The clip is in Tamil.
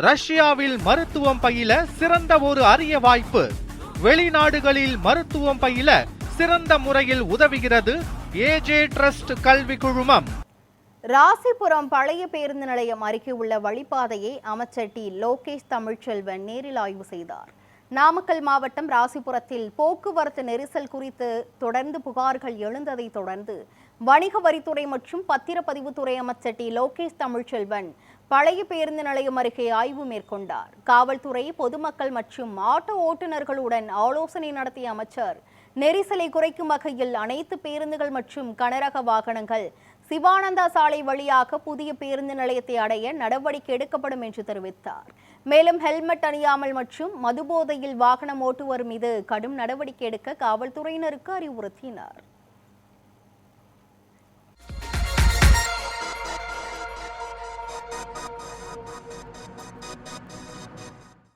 ரஷ்யாவில் மருத்துவம் பயில சிறந்த ஒரு அரிய வாய்ப்பு. வெளிநாடுகளில் மருத்துவம் பயில சிறந்த முறையில் உதவுகிறது ஏஜே ட்ரஸ்ட் கல்வி குழுமம். ராசிபுரம் பழைய பேருந்து நிலையம் அருகே உள்ள வழிபாதையை அமைச்சர் டி. லோகேஷ் தமிழ்ச்செல்வன் நேரில் ஆய்வு செய்தார். நாமக்கல் மாவட்டம் ராசிபுரத்தில் போக்குவரத்து நெரிசல் குறித்து தொடர்ந்து புகார்கள் எழுந்ததை தொடர்ந்து வணிக வரித்துறை மற்றும் பத்திரப்பதிவுத்துறை அமைச்சர் டி. லோகேஷ் தமிழ்ச்செல்வன் பழைய பேருந்து நிலையம் அருகே ஆய்வு மேற்கொண்டார். காவல்துறை, பொதுமக்கள் மற்றும் ஆட்டோ ஓட்டுநர்களுடன் ஆலோசனை நடத்திய அமைச்சர் நெரிசலை குறைக்கும் வகையில் அனைத்து பேருந்துகள் மற்றும் கனரக வாகனங்கள் சிவானந்தா சாலை வழியாக புதிய பேருந்து நிலையத்தை அடைய நடவடிக்கை எடுக்கப்படும் என்று தெரிவித்தார். மேலும் ஹெல்மெட் அணியாமல் மற்றும் மதுபோதையில் வாகனம் ஓட்டுவோர் மீது கடும் நடவடிக்கை எடுக்க காவல்துறையினருக்கு அறிவுறுத்தினார்.